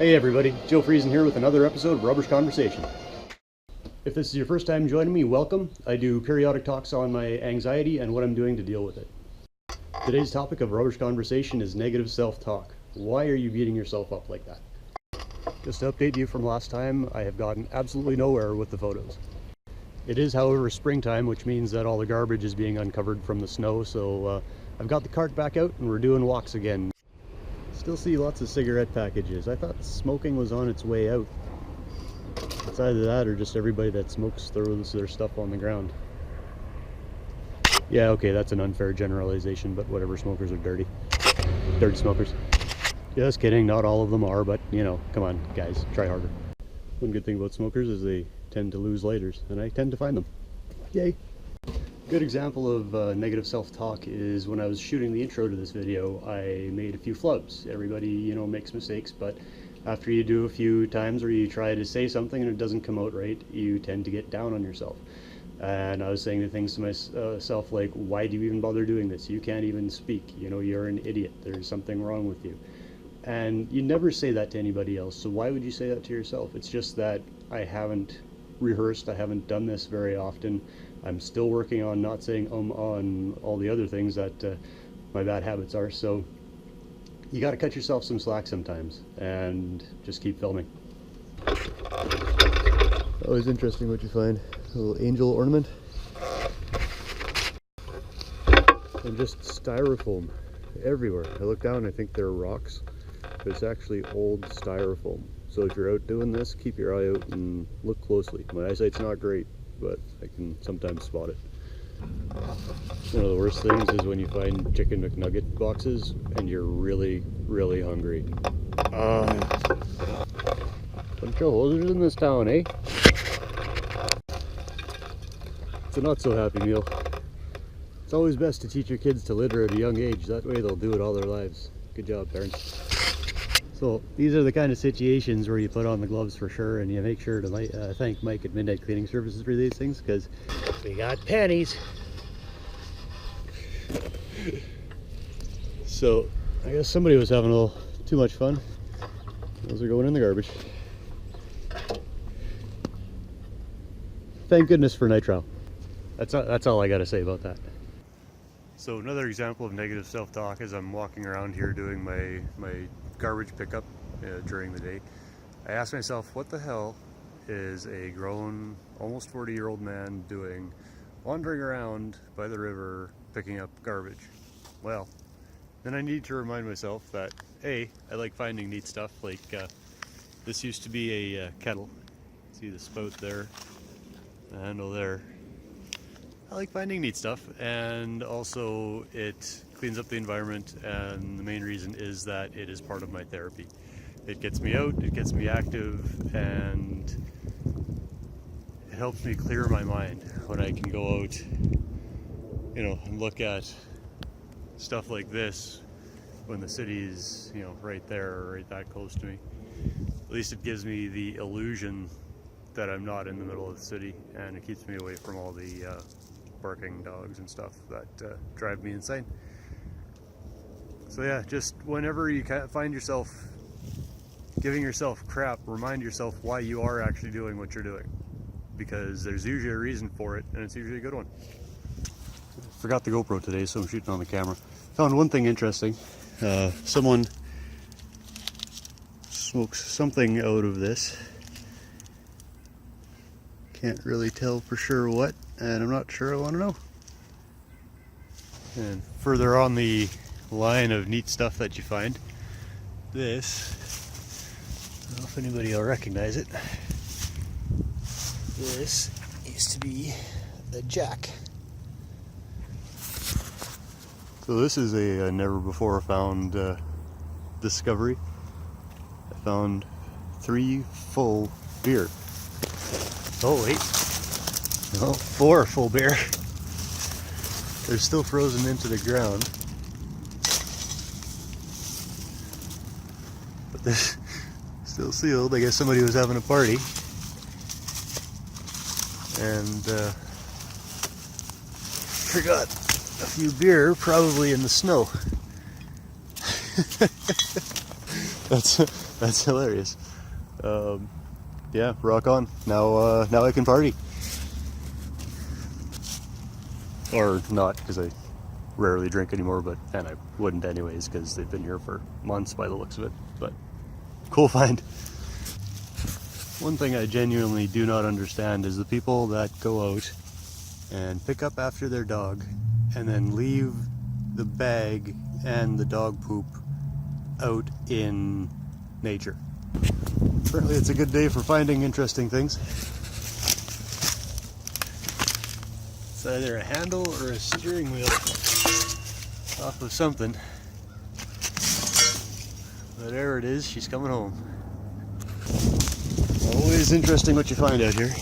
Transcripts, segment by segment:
Hey everybody, Joe Friesen here with another episode of Rubbish Conversation. If this is your first time joining me, welcome. I do periodic talks on my anxiety and what I'm doing to deal with it. Today's topic of Rubbish Conversation is negative self-talk. Why are you beating yourself up like that? Just to update you from last time, I have gotten absolutely nowhere with the photos. It is, however, springtime, which means that all the garbage is being uncovered from the snow, so I've got the cart back out and we're doing walks again. Still see lots of cigarette packages. I thought smoking was on its way out. It's either that or just everybody that smokes throws their stuff on the ground. Yeah, okay, that's an unfair generalization, but whatever, smokers are dirty. Dirty smokers. Just kidding, not all of them are, but you know, come on guys, try harder. One good thing about smokers is they tend to lose lighters, and I tend to find them. Yay! Good example of negative self-talk is when I was shooting the intro to this video, I made a few flubs. Everybody, you know, makes mistakes, but after you do a few times or you try to say something and it doesn't come out right, you tend to get down on yourself. And I was saying the things to myself like, why do you even bother doing this? You can't even speak. You know, you're an idiot. There's something wrong with you. And you never say that to anybody else, so why would you say that to yourself? It's just that I haven't rehearsed, I haven't done this very often. I'm still working on not saying on all the other things that my bad habits are, so you got to cut yourself some slack sometimes and just keep filming. Always interesting what you find. A little angel ornament and just styrofoam everywhere. I look down and I think they're rocks, but it's actually old styrofoam. So if you're out doing this, keep your eye out and look closely. My eyesight's not great, but I can sometimes spot it. One of the worst things is when you find chicken McNugget boxes and you're really, really hungry. Bunch of hosers in this town, eh? It's a not so happy meal. It's always best to teach your kids to litter at a young age. That way they'll do it all their lives. Good job, parents. So these are the kind of situations where you put on the gloves for sure, and you make sure to thank Mike at Midnite Cleaning Services for these things, because we got panties. So I guess somebody was having a little too much fun. Those are going in the garbage. Thank goodness for nitrile. That's all I got to say about that. So another example of negative self-talk is I'm walking around here doing my garbage pickup during the day. I ask myself, what the hell is a grown, almost 40-year-old man doing wandering around by the river picking up garbage? Well, then I need to remind myself that A, I like finding neat stuff, like this used to be a kettle. See the spout there, the handle there. I like finding neat stuff, and also it cleans up the environment, and the main reason is that it is part of my therapy. It gets me out, it gets me active, and it helps me clear my mind when I can go out, you know, and look at stuff like this when the city's, you know, right there or right that close to me. At least it gives me the illusion that I'm not in the middle of the city, and it keeps me away from all the barking dogs and stuff that drive me insane. So yeah, just whenever you find yourself giving yourself crap, remind yourself why you are actually doing what you're doing, because there's usually a reason for it, and it's usually a good one. Forgot the GoPro today, so I'm shooting on the camera. Found one thing interesting. Someone smokes something out of this. Can't really tell for sure what, and I'm not sure I want to know. And further on the line of neat stuff that you find, this, I don't know if anybody will recognize it. This used to be a jack. So this is a never before found discovery. I found 3 full beer. Oh wait, no, 4 full beer. They're still frozen into the ground. But they're still sealed. I guess somebody was having a party. And forgot a few beer, probably in the snow. That's hilarious. Yeah, rock on. Now I can party. Or not, because I rarely drink anymore, and I wouldn't anyways, because they've been here for months by the looks of it. But cool find. One thing I genuinely do not understand is the people that go out and pick up after their dog and then leave the bag and the dog poop out in nature. Apparently it's a good day for finding interesting things. It's either a handle or a steering wheel off of something. But there it is, she's coming home. Always interesting what you find out here.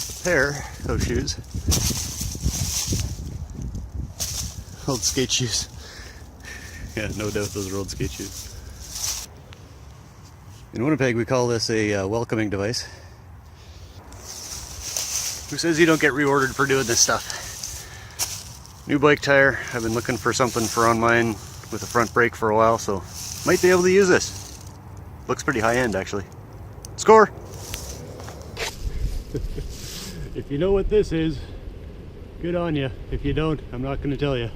A pair of shoes. Old skate shoes. Yeah, no doubt those are old skate shoes. In Winnipeg we call this a welcoming device. Who says you don't get reordered for doing this stuff? New bike tire. I've been looking for something for on mine with a front brake for a while, so might be able to use this. Looks pretty high end actually. Score! If you know what this is, good on you. If you don't, I'm not going to tell you.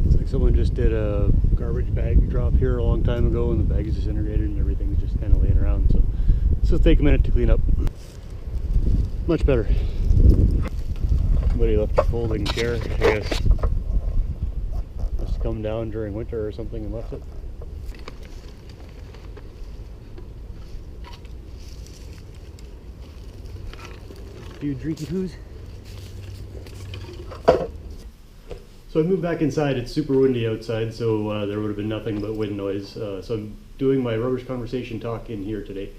Looks like someone just did a garbage bag drop here a long time ago and the bag is disintegrated and everything's just kind of laying around, so this will take a minute to clean up. Much better. Somebody left a folding chair, I guess. Must have come down during winter or something and left it. A few drinky poos. So I moved back inside. It's super windy outside, so there would have been nothing but wind noise. So I'm doing my rubbish conversation talk in here today.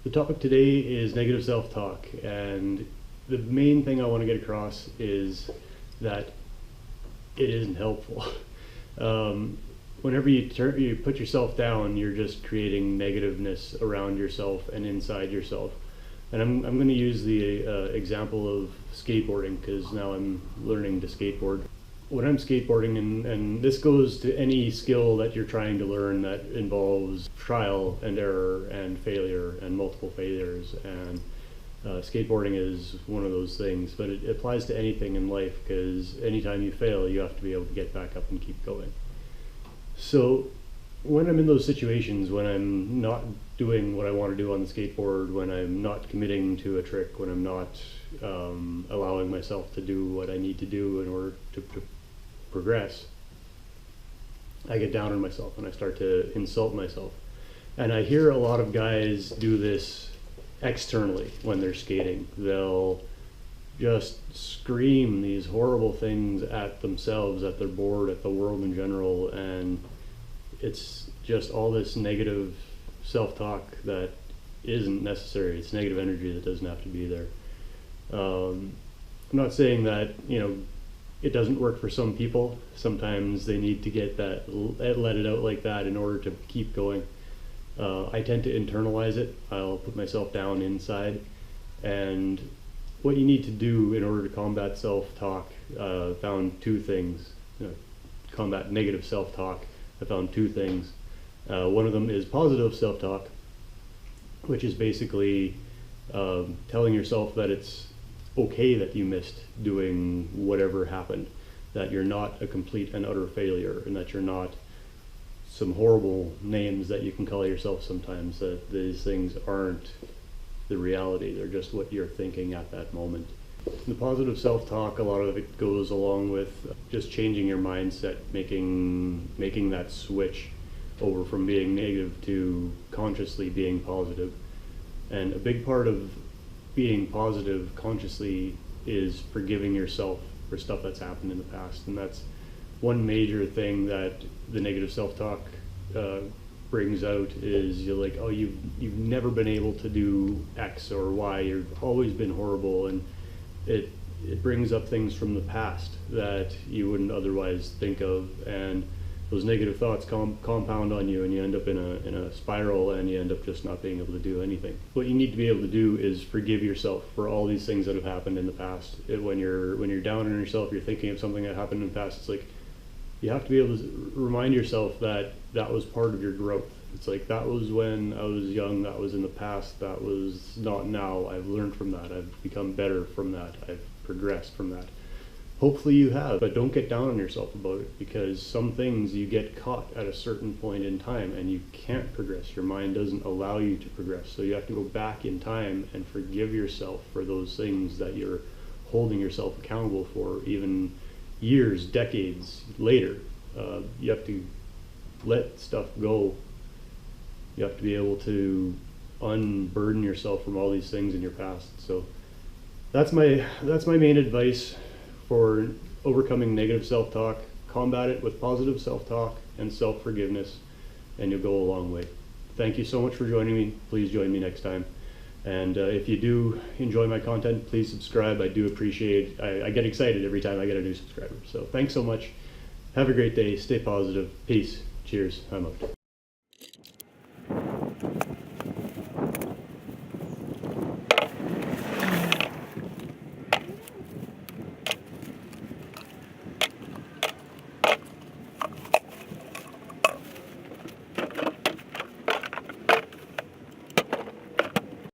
The topic today is negative self-talk, and the main thing I want to get across is that it isn't helpful. Whenever you put yourself down, you're just creating negativeness around yourself and inside yourself. And I'm going to use the example of skateboarding, because now I'm learning to skateboard. When I'm skateboarding, and this goes to any skill that you're trying to learn that involves trial and error and failure and multiple failures, and skateboarding is one of those things, but it applies to anything in life, because anytime you fail, you have to be able to get back up and keep going. So when I'm in those situations, when I'm not doing what I want to do on the skateboard, when I'm not committing to a trick, when I'm not allowing myself to do what I need to do in order to progress, I get down on myself and I start to insult myself. And I hear a lot of guys do this externally when they're skating. They'll just scream these horrible things at themselves, at their board, at the world in general, and it's just all this negative self-talk that isn't necessary. It's negative energy that doesn't have to be there. I'm not saying that, it doesn't work for some people. Sometimes they need to get that, let it out like that in order to keep going. I tend to internalize it. I'll put myself down inside, and what you need to do in order to combat self-talk, found two things. Combat negative self-talk, I found two things. One of them is positive self-talk, which is basically telling yourself that it's okay that you missed doing whatever happened, that you're not a complete and utter failure, and that you're not some horrible names that you can call yourself sometimes, that these things aren't the reality, they're just what you're thinking at that moment. The positive self-talk, a lot of it goes along with just changing your mindset, making that switch over from being negative to consciously being positive. And a big part of being positive consciously is forgiving yourself for stuff that's happened in the past. And that's one major thing that the negative self-talk brings out, is you're like, oh, you've never been able to do X or Y, you've always been horrible, and it brings up things from the past that you wouldn't otherwise think of, and those negative thoughts compound on you, and you end up in a spiral, and you end up just not being able to do anything. What you need to be able to do is forgive yourself for all these things that have happened in the past. When you're down on yourself, you're thinking of something that happened in the past, it's like, you have to be able to remind yourself that that was part of your growth. It's like, that was when I was young, that was in the past, that was not now. I've learned from that, I've become better from that, I've progressed from that. Hopefully you have, but don't get down on yourself about it, because some things you get caught at a certain point in time and you can't progress. Your mind doesn't allow you to progress. So you have to go back in time and forgive yourself for those things that you're holding yourself accountable for, even years, decades later. You have to let stuff go. You have to be able to unburden yourself from all these things in your past. So that's my main advice for overcoming negative self-talk. Combat it with positive self-talk and self-forgiveness, and you'll go a long way. Thank you so much for joining me. Please join me next time. And if you do enjoy my content, please subscribe. I do appreciate, I get excited every time I get a new subscriber. So thanks so much. Have a great day. Stay positive. Peace. Cheers. I'm out.